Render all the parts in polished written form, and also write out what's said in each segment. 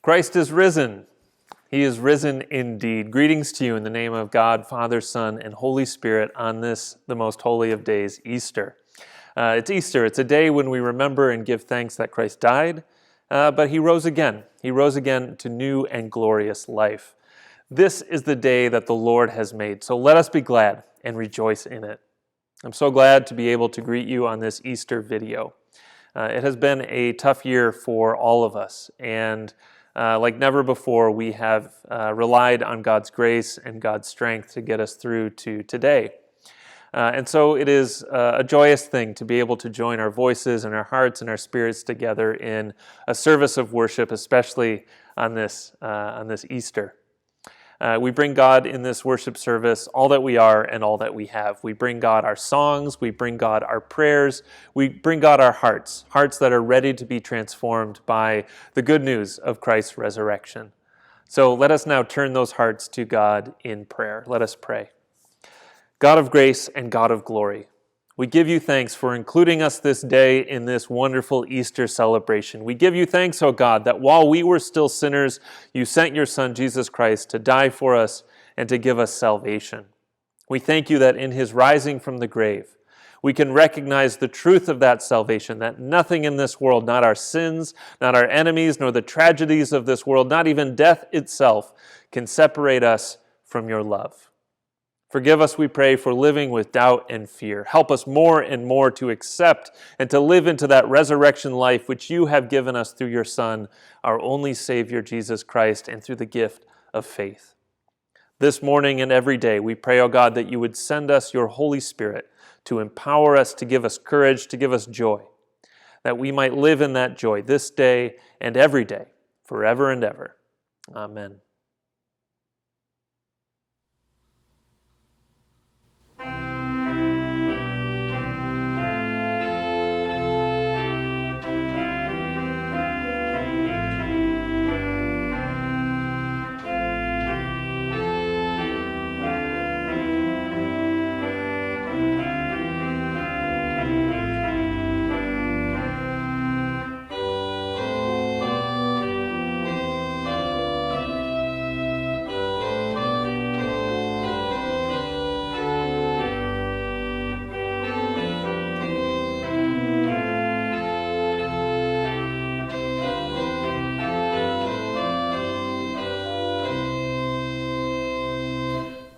Christ is risen. He is risen indeed. Greetings to you in the name of God, Father, Son, and Holy Spirit on this, the most holy of days, Easter. It's Easter. It's a day when we remember and give thanks that Christ died, but He rose again. He rose again to new and glorious life. This is the day that the Lord has made, so let us be glad and rejoice in it. I'm so glad to be able to greet you on this Easter video. It has been a tough year for all of us, and like never before, we have relied on God's grace and God's strength to get us through to today. And so it is a joyous thing to be able to join our voices and our hearts and our spirits together in a service of worship, especially on this Easter. We bring God in this worship service all that we are and all that we have. We bring God our songs, we bring God our prayers, we bring God our hearts that are ready to be transformed by the good news of Christ's resurrection. So let us now turn those hearts to God in prayer. Let us pray. God of grace and God of glory, we give you thanks for including us this day in this wonderful Easter celebration. We give you thanks, O God, that while we were still sinners, you sent your Son, Jesus Christ, to die for us and to give us salvation. We thank you that in his rising from the grave, we can recognize the truth of that salvation, that nothing in this world, not our sins, not our enemies, nor the tragedies of this world, not even death itself, can separate us from your love. Forgive us, we pray, for living with doubt and fear. Help us more and more to accept and to live into that resurrection life which you have given us through your Son, our only Savior, Jesus Christ, and through the gift of faith. This morning and every day, we pray, O God, that you would send us your Holy Spirit to empower us, to give us courage, to give us joy, that we might live in that joy this day and every day, forever and ever. Amen.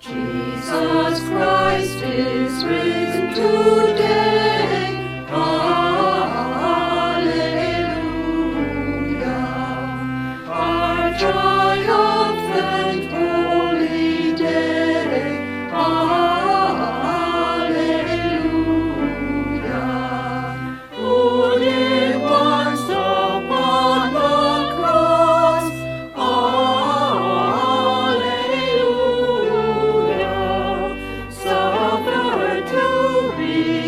Jesus Christ is risen today. Alleluia. Our triumphant holy day. Alleluia. Who did once upon the cross. Alleluia. Suffer to be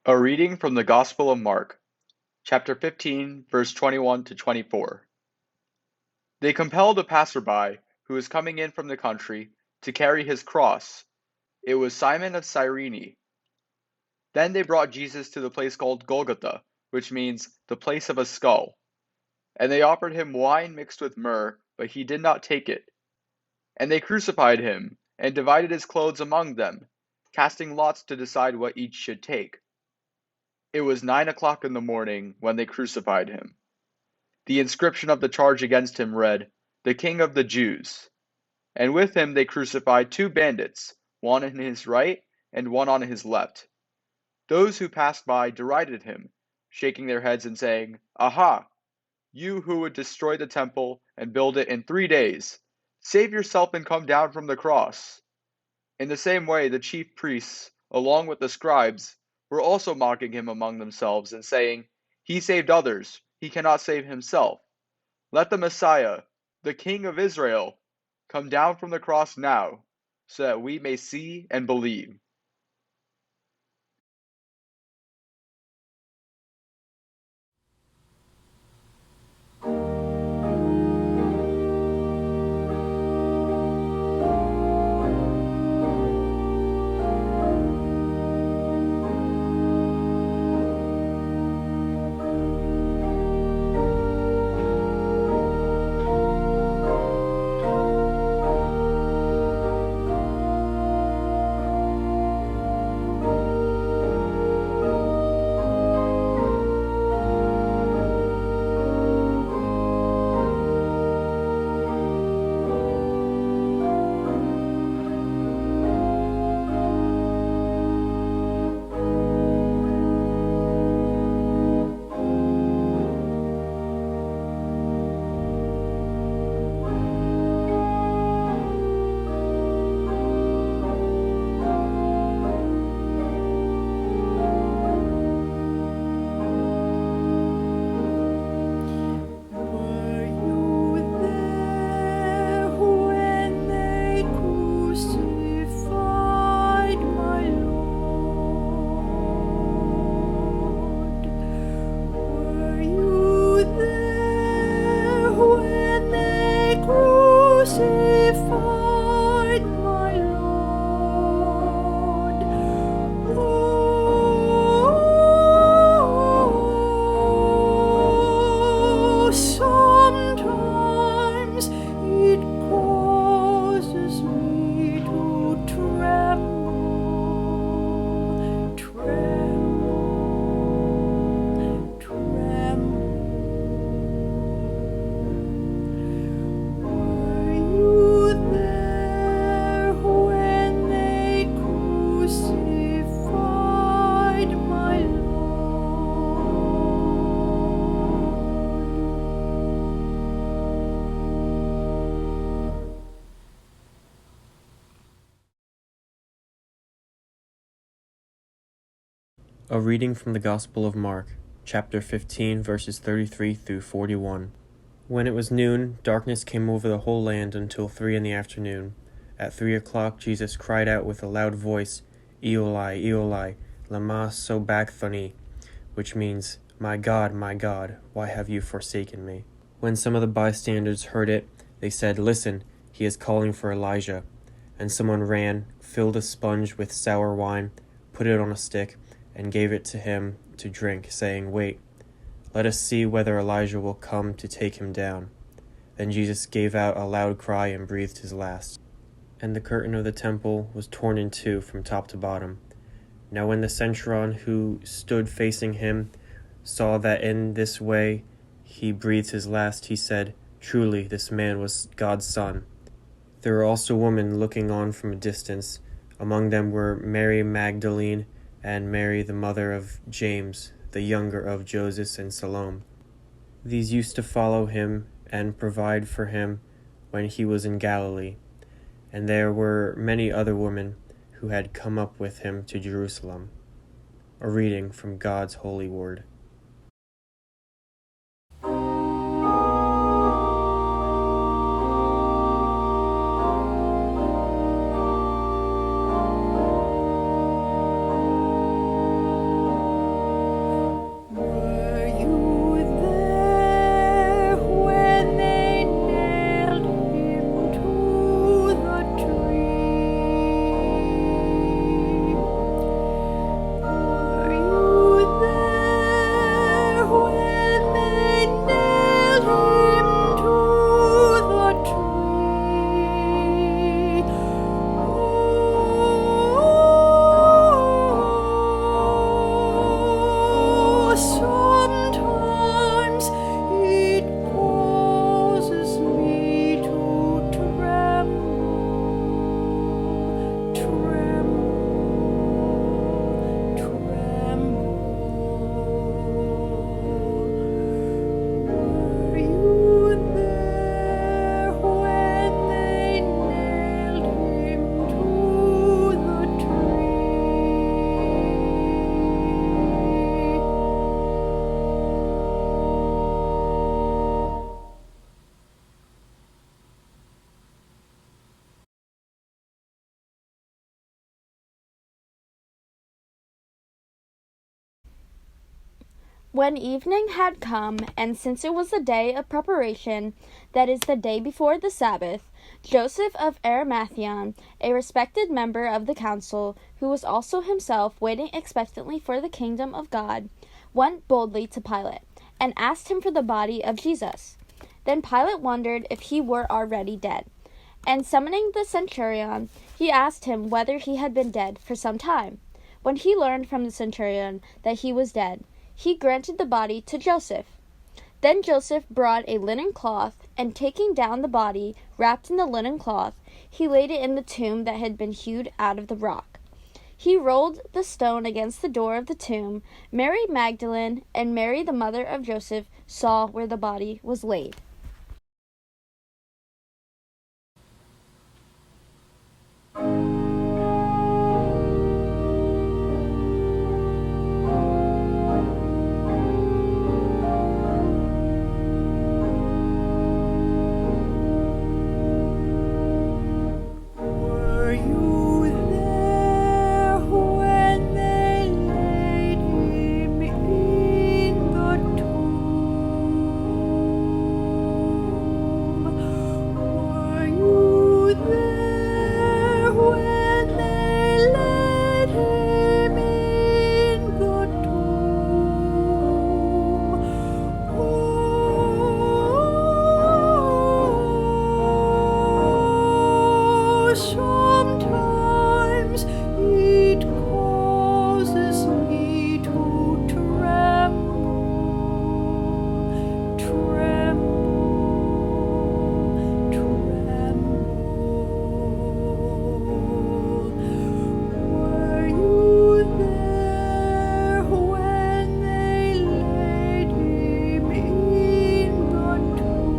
A reading from the Gospel of Mark, chapter 15, verse 21 to 24. They compelled a passerby who was coming in from the country to carry his cross. It was Simon of Cyrene. Then they brought Jesus to the place called Golgotha, which means the place of a skull. And they offered him wine mixed with myrrh, but he did not take it. And they crucified him, and divided his clothes among them, casting lots to decide what each should take. It was 9 o'clock in the morning when they crucified him. The inscription of the charge against him read, "The King of the Jews." And with him they crucified two bandits, one on his right and one on his left. Those who passed by derided him, shaking their heads and saying, "Aha! You who would destroy the temple and build it in 3 days, save yourself and come down from the cross." In the same way, the chief priests, along with the scribes, were also mocking him among themselves and saying, "He saved others, he cannot save himself. Let the Messiah, the King of Israel, come down from the cross now, so that we may see and believe." A reading from the Gospel of Mark, chapter 15, verses 33 through 41. When it was noon, darkness came over the whole land until 3 in the afternoon. At 3 o'clock, Jesus cried out with a loud voice, "Eli, Eli, lama sabachthani," which means, my God, why have you forsaken me?" When some of the bystanders heard it, they said, "Listen, he is calling for Elijah." And someone ran, filled a sponge with sour wine, put it on a stick, and gave it to him to drink, saying, "Wait, let us see whether Elijah will come to take him down." Then Jesus gave out a loud cry and breathed his last. And the curtain of the temple was torn in two from top to bottom. Now when the centurion who stood facing him saw that in this way he breathed his last, he said, "Truly, this man was God's son." There were also women looking on from a distance. Among them were Mary Magdalene, and Mary the mother of James, the younger of Joseph and Salome. These used to follow him and provide for him when he was in Galilee. And there were many other women who had come up with him to Jerusalem. A reading from God's holy word. When evening had come, and since it was the day of preparation, that is, the day before the Sabbath, Joseph of Arimathea, a respected member of the council, who was also himself waiting expectantly for the kingdom of God, went boldly to Pilate, and asked him for the body of Jesus. Then Pilate wondered if he were already dead. And summoning the centurion, he asked him whether he had been dead for some time. When he learned from the centurion that he was dead, he granted the body to Joseph. Then Joseph brought a linen cloth, and taking down the body wrapped in the linen cloth, he laid it in the tomb that had been hewed out of the rock. He rolled the stone against the door of the tomb. Mary Magdalene and Mary the mother of Joseph saw where the body was laid. Were you there when they laid him in the tomb? Were you there when they laid him in the tomb? Oh, sometimes it causes me to tremble, tremble. Were you there when they laid him in the tomb?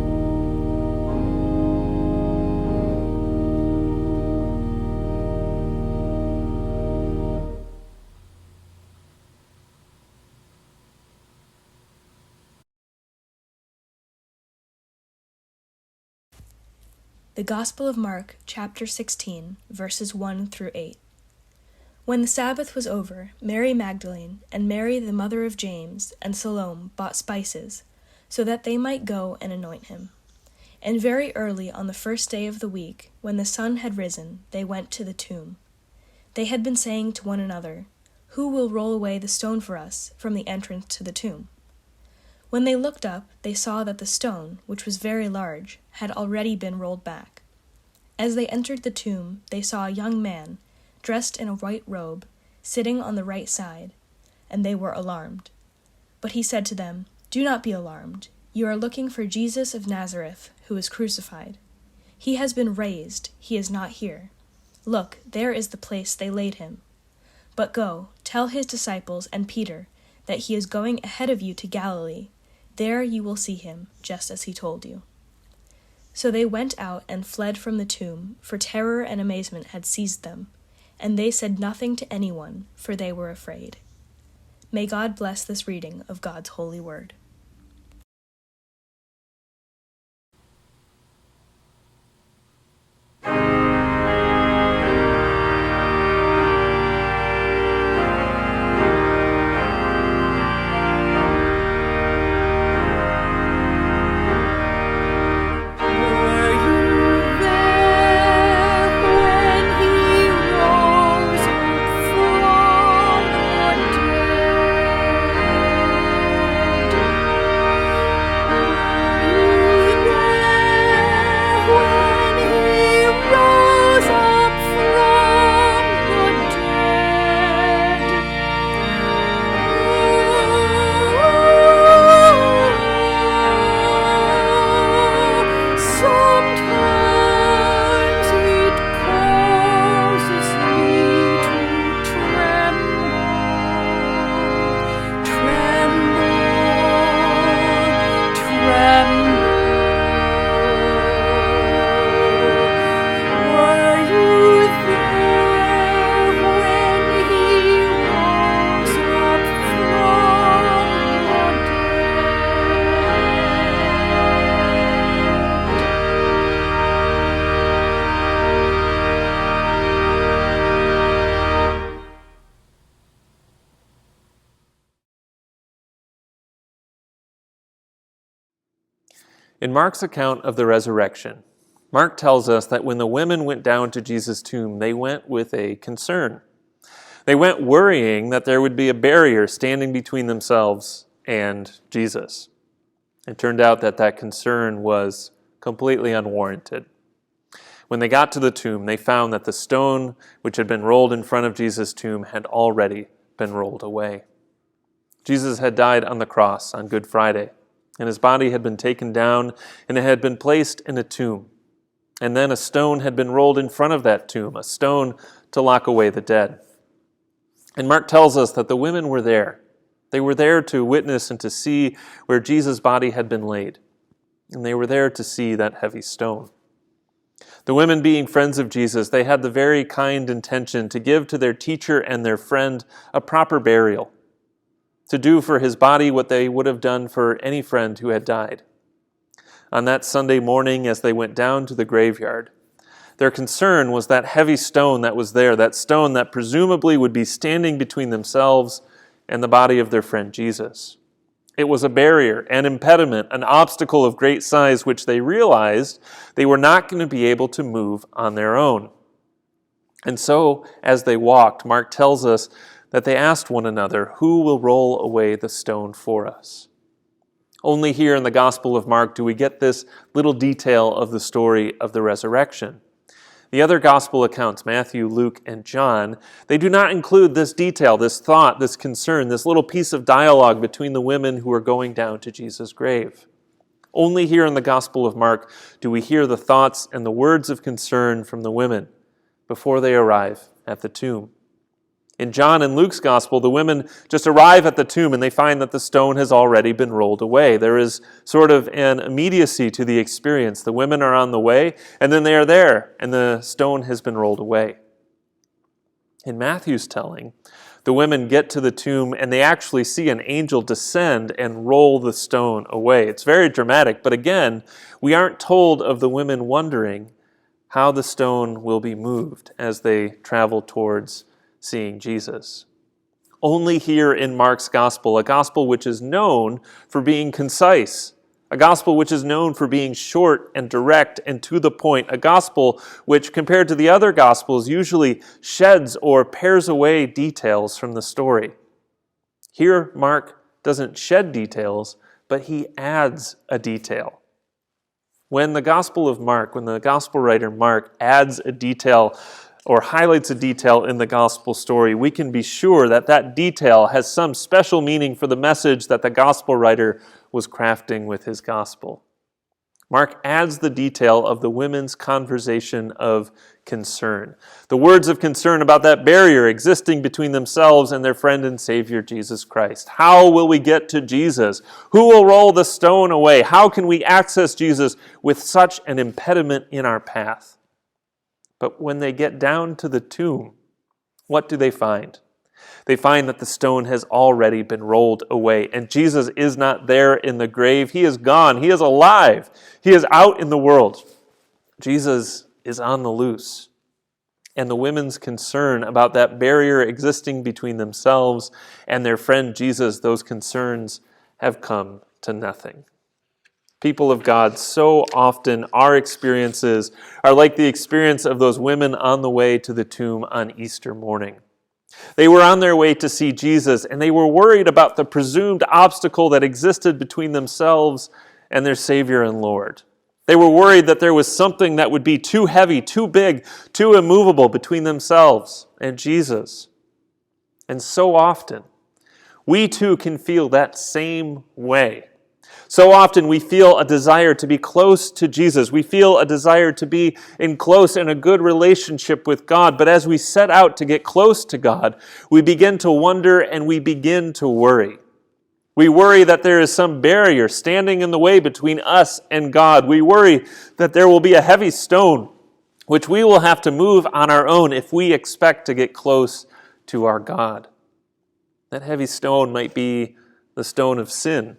The Gospel of Mark, chapter 16, verses 1 through 8. When the Sabbath was over, Mary Magdalene and Mary the mother of James and Salome bought spices, so that they might go and anoint him. And very early on the first day of the week, when the sun had risen, they went to the tomb. They had been saying to one another, "Who will roll away the stone for us from the entrance to the tomb?" When they looked up, they saw that the stone, which was very large, had already been rolled back. As they entered the tomb, they saw a young man, dressed in a white robe, sitting on the right side, and they were alarmed. But he said to them, "Do not be alarmed. You are looking for Jesus of Nazareth, who was crucified. He has been raised. He is not here. Look, there is the place they laid him. But go, tell his disciples and Peter that he is going ahead of you to Galilee. There you will see him, just as he told you." So they went out and fled from the tomb, for terror and amazement had seized them, and they said nothing to anyone, for they were afraid. May God bless this reading of God's holy word. Were you there when he rose from the dead? In Mark's account of the resurrection, Mark tells us that when the women went down to Jesus' tomb, they went with a concern. They went worrying that there would be a barrier standing between themselves and Jesus. It turned out that that concern was completely unwarranted. When they got to the tomb, they found that the stone which had been rolled in front of Jesus' tomb had already been rolled away. Jesus had died on the cross on Good Friday, and his body had been taken down, and it had been placed in a tomb. And then a stone had been rolled in front of that tomb, a stone to lock away the dead. And Mark tells us that the women were there. They were there to witness and to see where Jesus' body had been laid. And they were there to see that heavy stone. The women, being friends of Jesus, they had the very kind intention to give to their teacher and their friend a proper burial, to do for his body what they would have done for any friend who had died. On that Sunday morning, as they went down to the graveyard, their concern was that heavy stone that was there, that stone that presumably would be standing between themselves and the body of their friend Jesus. It was a barrier, an impediment, an obstacle of great size which they realized they were not going to be able to move on their own. And so, as they walked, Mark tells us that they asked one another, "Who will roll away the stone for us?" Only here in the Gospel of Mark do we get this little detail of the story of the resurrection. The other Gospel accounts, Matthew, Luke, and John, they do not include this detail, this thought, this concern, this little piece of dialogue between the women who are going down to Jesus' grave. Only here in the Gospel of Mark do we hear the thoughts and the words of concern from the women before they arrive at the tomb. In John and Luke's Gospel, the women just arrive at the tomb and they find that the stone has already been rolled away. There is sort of an immediacy to the experience. The women are on the way, and then they are there, and the stone has been rolled away. In Matthew's telling, the women get to the tomb and they actually see an angel descend and roll the stone away. It's very dramatic, but again, we aren't told of the women wondering how the stone will be moved as they travel towards seeing Jesus. Only here in Mark's gospel, a gospel which is known for being concise, a gospel which is known for being short and direct and to the point, a gospel which, compared to the other gospels, usually sheds or pares away details from the story. Here, Mark doesn't shed details, but he adds a detail. When the Gospel of Mark, when the gospel writer Mark adds a detail or highlights a detail in the gospel story, we can be sure that that detail has some special meaning for the message that the gospel writer was crafting with his gospel. Mark adds the detail of the women's conversation of concern, the words of concern about that barrier existing between themselves and their friend and Savior, Jesus Christ. How will we get to Jesus? Who will roll the stone away? How can we access Jesus with such an impediment in our path? But when they get down to the tomb, what do they find? They find that the stone has already been rolled away, and Jesus is not there in the grave. He is gone. He is alive. He is out in the world. Jesus is on the loose. And the women's concern about that barrier existing between themselves and their friend Jesus, those concerns have come to nothing. People of God, so often our experiences are like the experience of those women on the way to the tomb on Easter morning. They were on their way to see Jesus, and they were worried about the presumed obstacle that existed between themselves and their Savior and Lord. They were worried that there was something that would be too heavy, too big, too immovable between themselves and Jesus. And so often, we too can feel that same way. So often we feel a desire to be close to Jesus. We feel a desire to be in close and a good relationship with God. But as we set out to get close to God, we begin to wonder and we begin to worry. We worry that there is some barrier standing in the way between us and God. We worry that there will be a heavy stone which we will have to move on our own if we expect to get close to our God. That heavy stone might be the stone of sin.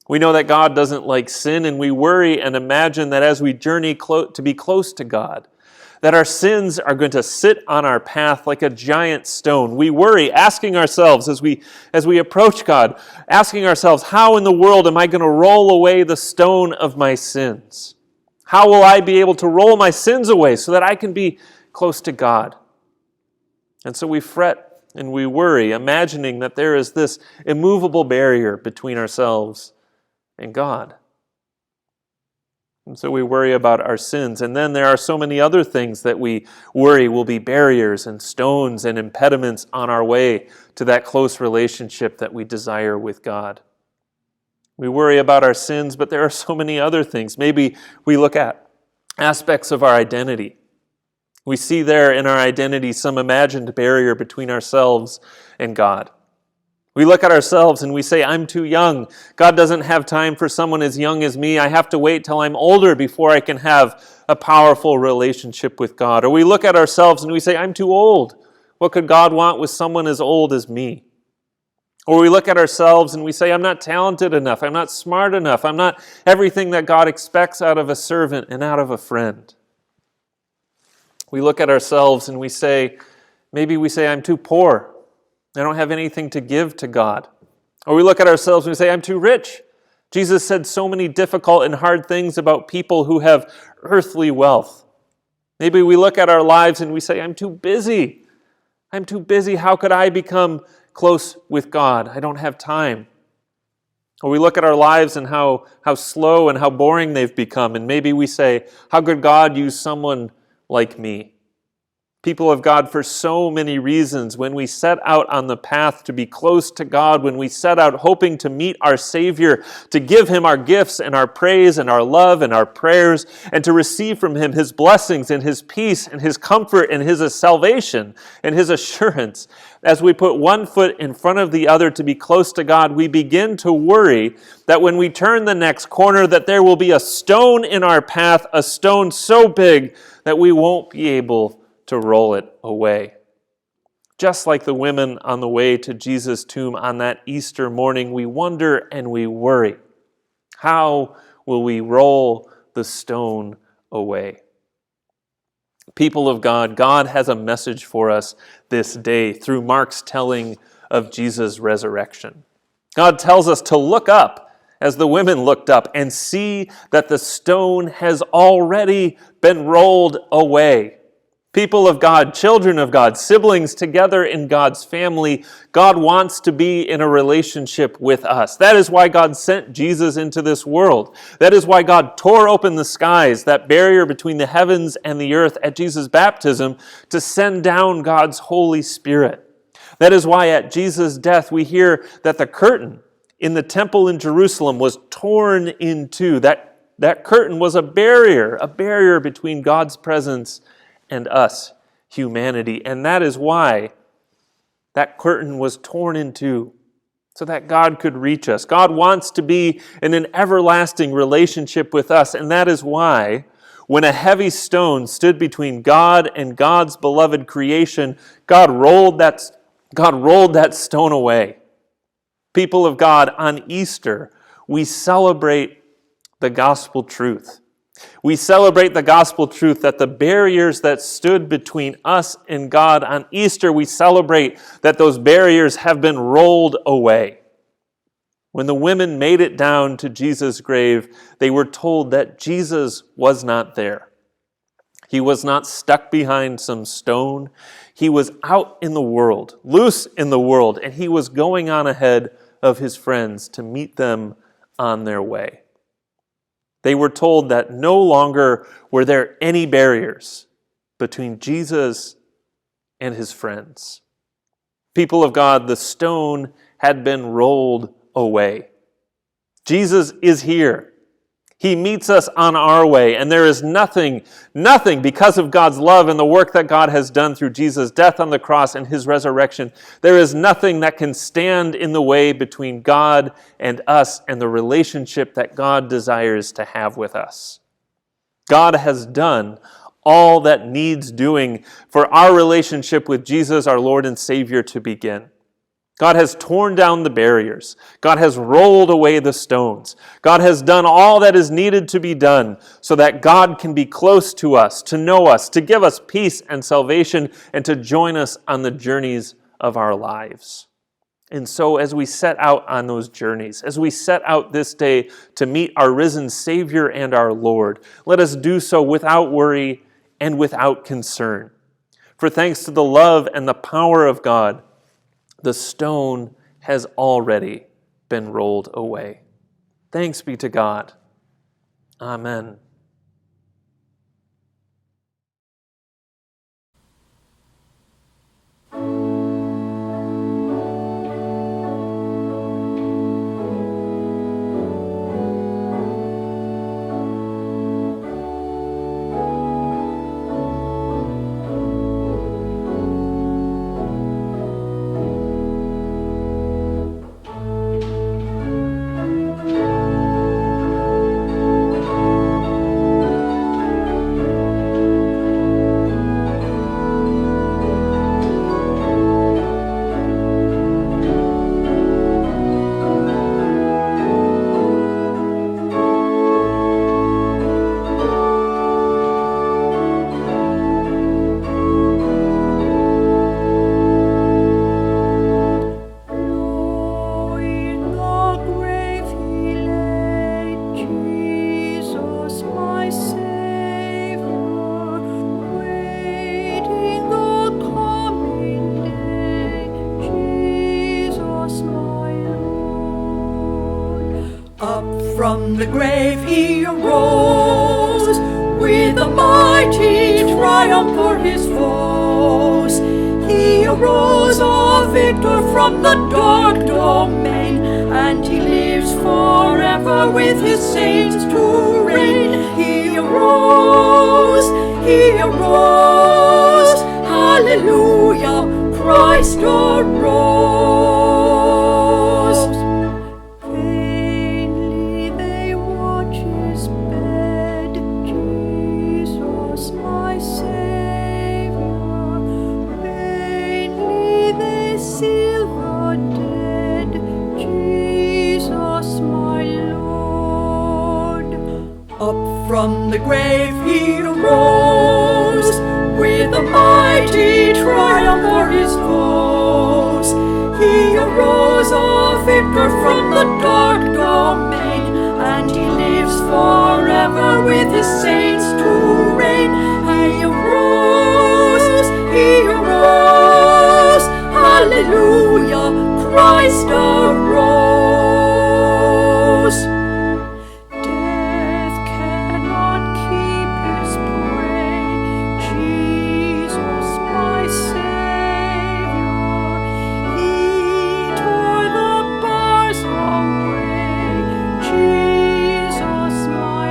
We know that God doesn't like sin, and we worry and imagine that as we journey to be close to God, that our sins are going to sit on our path like a giant stone. We worry, asking ourselves as we approach God, asking ourselves, how in the world am I going to roll away the stone of my sins? How will I be able to roll my sins away so that I can be close to God? And so we fret and we worry, imagining that there is this immovable barrier between ourselves and God. And so we worry about our sins. And then there are so many other things that we worry will be barriers and stones and impediments on our way to that close relationship that we desire with God. We worry about our sins, but there are so many other things. Maybe we look at aspects of our identity. We see there in our identity some imagined barrier between ourselves and God. We look at ourselves and we say, I'm too young. God doesn't have time for someone as young as me. I have to wait till I'm older before I can have a powerful relationship with God. Or we look at ourselves and we say, I'm too old. What could God want with someone as old as me? Or we look at ourselves and we say, I'm not talented enough. I'm not smart enough. I'm not everything that God expects out of a servant and out of a friend. We look at ourselves and we say, maybe we say, I'm too poor. I don't have anything to give to God. Or we look at ourselves and we say, I'm too rich. Jesus said so many difficult and hard things about people who have earthly wealth. Maybe we look at our lives and we say, I'm too busy. I'm too busy. How could I become close with God? I don't have time. Or we look at our lives and how slow and how boring they've become. And maybe we say, how could God use someone like me? People of God, for so many reasons, when we set out on the path to be close to God, when we set out hoping to meet our Savior, to give Him our gifts and our praise and our love and our prayers, and to receive from Him His blessings and His peace and His comfort and His salvation and His assurance, as we put one foot in front of the other to be close to God, we begin to worry that when we turn the next corner, that there will be a stone in our path, a stone so big that we won't be able to roll it away. Just like the women on the way to Jesus' tomb on that Easter morning, we wonder and we worry. How will we roll the stone away? People of God, God has a message for us this day through Mark's telling of Jesus' resurrection. God tells us to look up as the women looked up and see that the stone has already been rolled away. People of God, children of God, siblings together in God's family, God wants to be in a relationship with us. That is why God sent Jesus into this world. That is why God tore open the skies, that barrier between the heavens and the earth at Jesus' baptism, to send down God's Holy Spirit. That is why at Jesus' death we hear that the curtain in the temple in Jerusalem was torn in two. That curtain was a barrier between God's presence and us, humanity. And that is why that curtain was torn in two, so that God could reach us. God wants to be in an everlasting relationship with us, and that is why when a heavy stone stood between God and God's beloved creation, God rolled that stone away. People of God, on Easter, we celebrate the gospel truth. We celebrate the gospel truth that the barriers that stood between us and God on Easter, we celebrate that those barriers have been rolled away. When the women made it down to Jesus' grave, they were told that Jesus was not there. He was not stuck behind some stone. He was out in the world, loose in the world, and he was going on ahead of his friends to meet them on their way. They were told that no longer were there any barriers between Jesus and his friends. People of God, the stone had been rolled away. Jesus is here. He meets us on our way, and there is nothing because of God's love and the work that God has done through Jesus' death on the cross and his resurrection. There is nothing that can stand in the way between God and us and the relationship that God desires to have with us. God has done all that needs doing for our relationship with Jesus, our Lord and Savior, to begin. God has torn down the barriers. God has rolled away the stones. God has done all that is needed to be done so that God can be close to us, to know us, to give us peace and salvation, and to join us on the journeys of our lives. And so as we set out on those journeys, as we set out this day to meet our risen Savior and our Lord, let us do so without worry and without concern. For thanks to the love and the power of God, the stone has already been rolled away. Thanks be to God. Amen. In the grave he lay, Jesus my Savior, waiting the coming day, Jesus my Lord. Up from the grave he arose, with a mighty triumph for his foes. He arose a victor from the dark domain, and he lives forever with his saints to reign. He arose, hallelujah, Christ arose. Vainly they watch his bed, Jesus my Savior. Vainly they seal the dead, Jesus my Lord. Up from the grave he arose, with a mighty triumph for his foes. He arose a victor from the dark domain, and he lives forever with his saints to reign. He arose, hallelujah, Christ arose. Death cannot keep his prey, Jesus my Savior. He tore the bars away, Jesus my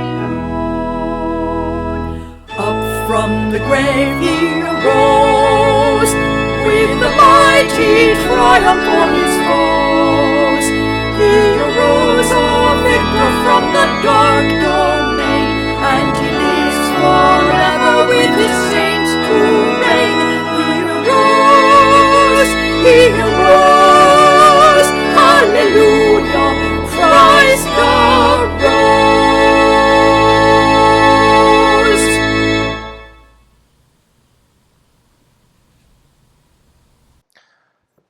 Lord. Up from the grave he arose, with the mighty triumph for his foes. He arose a victor from the dark domain, and he lives forever with his saints to reign. He arose, hallelujah, Christ arose.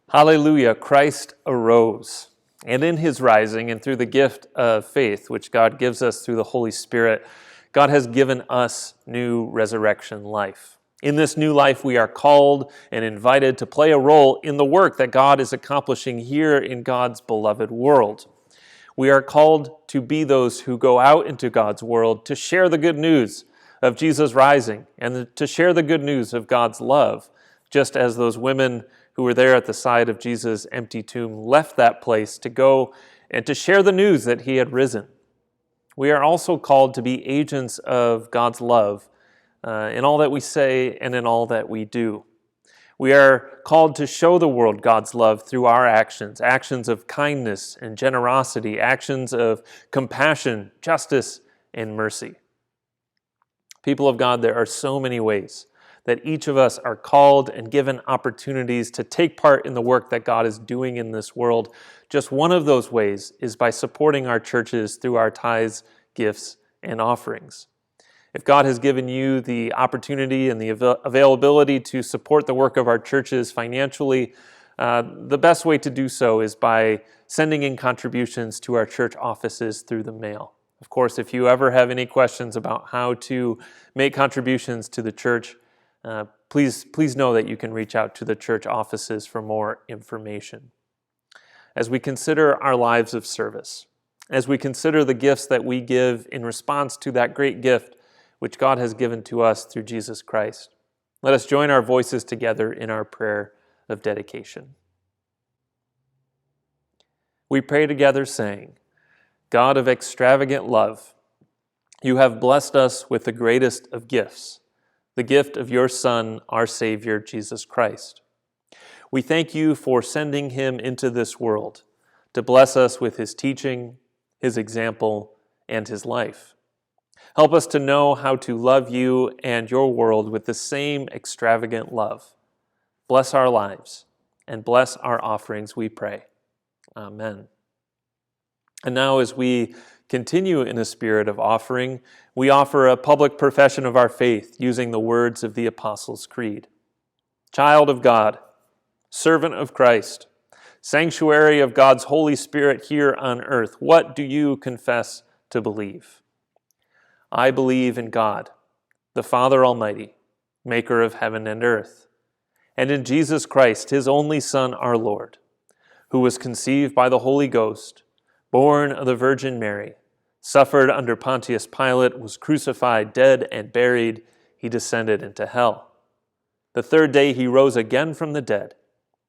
Hallelujah, Christ arose. And in his rising and through the gift of faith, which God gives us through the Holy Spirit, God has given us new resurrection life. In this new life, we are called and invited to play a role in the work that God is accomplishing here in God's beloved world. We are called to be those who go out into God's world to share the good news of Jesus rising and to share the good news of God's love, just as those women who were there at the side of Jesus' empty tomb left that place to go and to share the news that he had risen. We are also called to be agents of God's love in all that we say and in all that we do. We are called to show the world God's love through our actions, actions of kindness and generosity, actions of compassion, justice, and mercy. People of God, there are so many ways that each of us are called and given opportunities to take part in the work that God is doing in this world. Just one of those ways is by supporting our churches through our tithes, gifts, and offerings. If God has given you the opportunity and the availability to support the work of our churches financially, the best way to do so is by sending in contributions to our church offices through the mail. Of course, if you ever have any questions about how to make contributions to the church, please know that you can reach out to the church offices for more information. As we consider our lives of service, as we consider the gifts that we give in response to that great gift which God has given to us through Jesus Christ, let us join our voices together in our prayer of dedication. We pray together saying, God of extravagant love, you have blessed us with the greatest of gifts, the gift of your Son, our Savior, Jesus Christ. We thank you for sending him into this world to bless us with his teaching, his example, and his life. Help us to know how to love you and your world with the same extravagant love. Bless our lives and bless our offerings, we pray. Amen. And now, as we continue in a spirit of offering, we offer a public profession of our faith using the words of the Apostles' Creed. Child of God, servant of Christ, sanctuary of God's Holy Spirit here on earth, what do you confess to believe? I believe in God, the Father Almighty, maker of heaven and earth, and in Jesus Christ, his only Son, our Lord, who was conceived by the Holy Ghost, born of the Virgin Mary, suffered under Pontius Pilate, was crucified, dead, and buried. He descended into hell. The third day he rose again from the dead.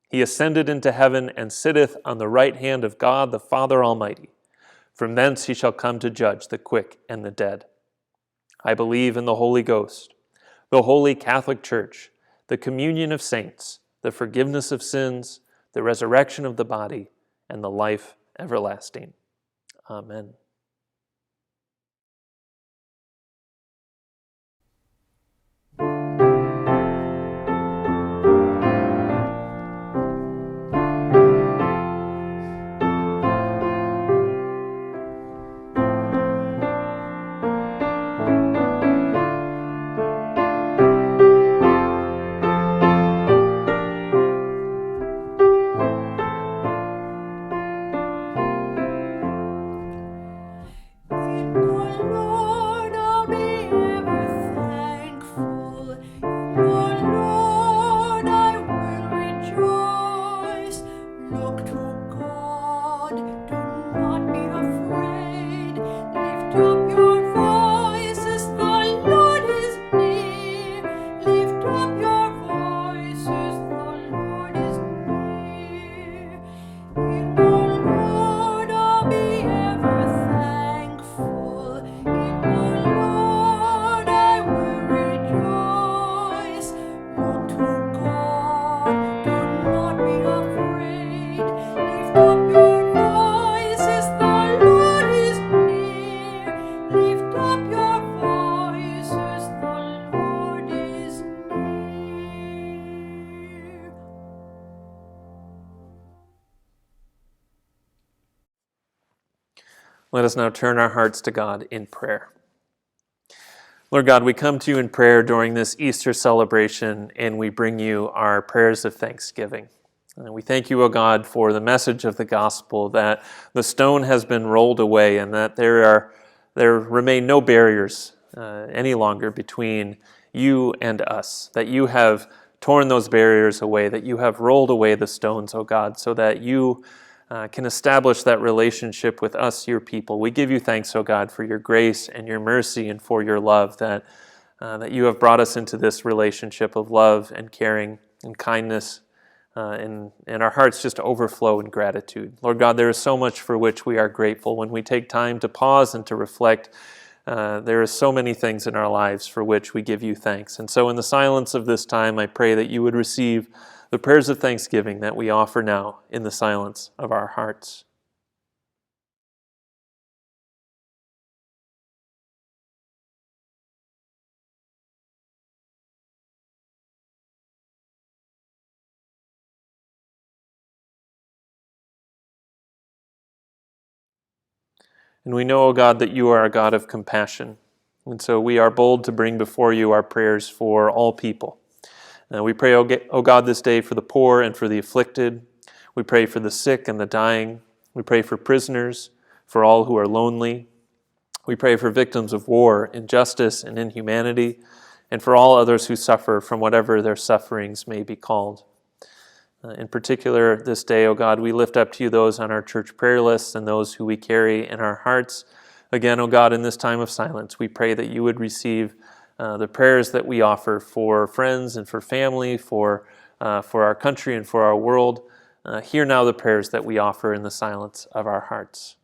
He ascended into heaven and sitteth on the right hand of God the Father Almighty. From thence he shall come to judge the quick and the dead. I believe in the Holy Ghost, the holy Catholic Church, the communion of saints, the forgiveness of sins, the resurrection of the body, and the life everlasting. Amen. In the Lord I'll be ever thankful. In the Lord I will rejoice. Look to God, do not be afraid. Lift up your voices, the Lord is near. Lift up your voices, the Lord is near. In the Lord I'll be ever thankful. In the Lord I will rejoice. Look to God, do not be afraid. Lift up your voices, the Lord is near. Lift up your voices, the Lord is near. Let us now turn our hearts to God in prayer. Lord God, we come to you in prayer during this Easter celebration, and we bring you our prayers of thanksgiving. And we thank you, O God, for the message of the gospel that the stone has been rolled away and that there remain no barriers any longer between you and us, that you have torn those barriers away, that you have rolled away the stones, O God, so that you can establish that relationship with us, your people. We give you thanks, O God, for your grace and your mercy and for your love, that you have brought us into this relationship of love and caring and kindness, and our hearts just overflow in gratitude. Lord God, there is so much for which we are grateful. When we take time to pause and to reflect, there are so many things in our lives for which we give you thanks. And so in the silence of this time, I pray that you would receive the prayers of thanksgiving that we offer now in the silence of our hearts. And we know, O God, that you are a God of compassion. And so we are bold to bring before you our prayers for all people. We pray, O God, this day for the poor and for the afflicted. We pray for the sick and the dying. We pray for prisoners, for all who are lonely. We pray for victims of war, injustice, and inhumanity, and for all others who suffer from whatever their sufferings may be called. In particular, this day, O God, we lift up to you those on our church prayer lists and those who we carry in our hearts. Again, O God, in this time of silence, we pray that you would receive the prayers that we offer for friends and for family, for our country and for our world. Hear now the prayers that we offer in the silence of our hearts.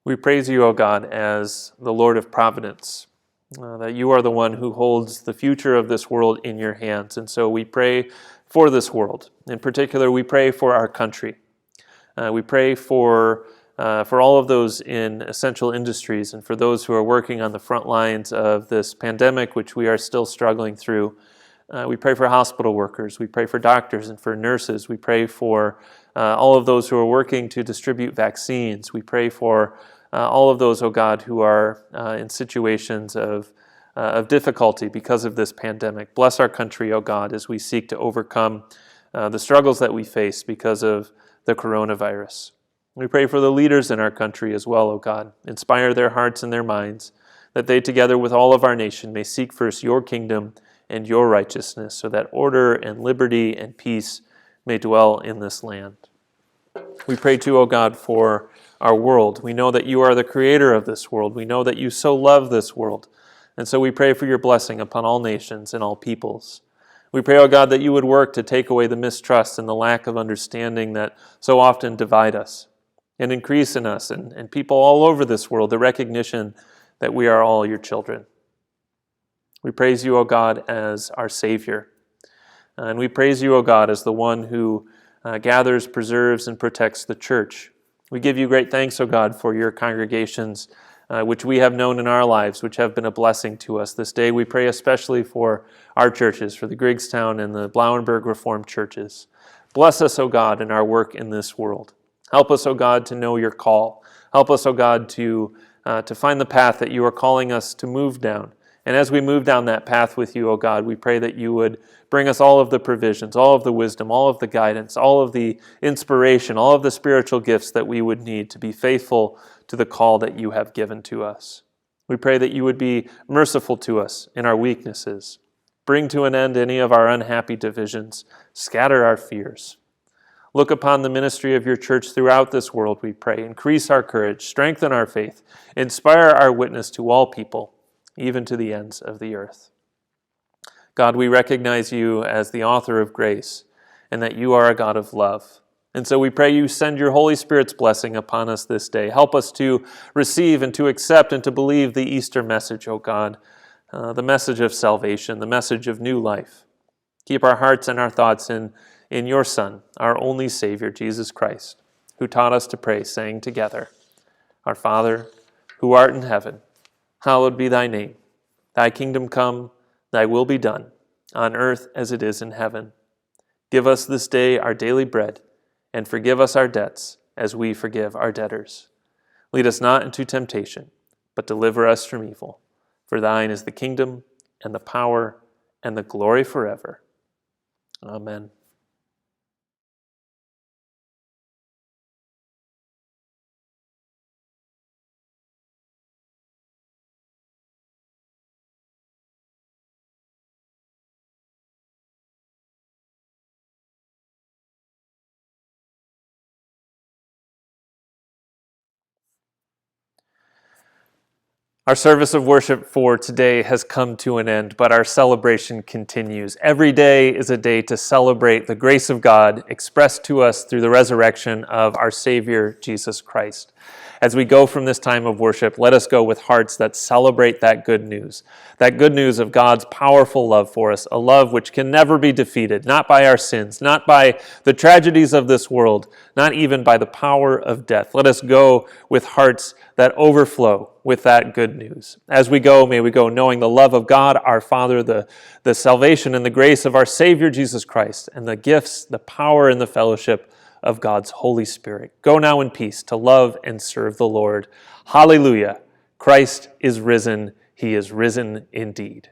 We praise you, O God, as the Lord of providence, that you are the one who holds the future of this world in your hands. And so we pray for this world. In particular, we pray for our country. We pray for all of those in essential industries and for those who are working on the front lines of this pandemic, which we are still struggling through. We pray for hospital workers. We pray for doctors and for nurses. We pray for all of those who are working to distribute vaccines. We pray for all of those, O God, who are in situations of difficulty because of this pandemic. Bless our country, O God, as we seek to overcome the struggles that we face because of the coronavirus. We pray for the leaders in our country as well, O God. Inspire their hearts and their minds, that they together with all of our nation may seek first your kingdom and your righteousness, so that order and liberty and peace may dwell in this land. We pray too, O God, for our world. We know that you are the creator of this world. We know that you so love this world. And so we pray for your blessing upon all nations and all peoples. We pray, O God, that you would work to take away the mistrust and the lack of understanding that so often divide us, and increase in us and people all over this world the recognition that we are all your children. We praise you, O God, as our Savior. And we praise you, O God, as the one who gathers, preserves, and protects the church. We give you great thanks, O God, for your congregations, which we have known in our lives, which have been a blessing to us. This day we pray especially for our churches, for the Griggstown and the Blawenburg Reformed churches. Bless us, O God, in our work in this world. Help us, O God, to know your call. Help us, O God, to find the path that you are calling us to move down. And as we move down that path with you, O God, we pray that you would bring us all of the provisions, all of the wisdom, all of the guidance, all of the inspiration, all of the spiritual gifts that we would need to be faithful to the call that you have given to us. We pray that you would be merciful to us in our weaknesses. Bring to an end any of our unhappy divisions. Scatter our fears. Look upon the ministry of your church throughout this world, we pray. Increase our courage, strengthen our faith, inspire our witness to all people, even to the ends of the earth. God, we recognize you as the author of grace and that you are a God of love. And so we pray you send your Holy Spirit's blessing upon us this day. Help us to receive and to accept and to believe the Easter message, O God, the message of salvation, the message of new life. Keep our hearts and our thoughts in your Son, our only Savior, Jesus Christ, who taught us to pray, saying together, Our Father, who art in heaven, hallowed be thy name. Thy kingdom come, thy will be done, on earth as it is in heaven. Give us this day our daily bread, and forgive us our debts, as we forgive our debtors. Lead us not into temptation, but deliver us from evil. For thine is the kingdom, and the power, and the glory forever. Amen. Our service of worship for today has come to an end, but our celebration continues. Every day is a day to celebrate the grace of God expressed to us through the resurrection of our Savior, Jesus Christ. As we go from this time of worship, let us go with hearts that celebrate that good news of God's powerful love for us, a love which can never be defeated, not by our sins, not by the tragedies of this world, not even by the power of death. Let us go with hearts that overflow with that good news. As we go, may we go knowing the love of God, our Father, the salvation and the grace of our Savior Jesus Christ, and the gifts, the power, and the fellowship of God's Holy Spirit. Go now in peace to love and serve the Lord. Hallelujah. Christ is risen. He is risen indeed.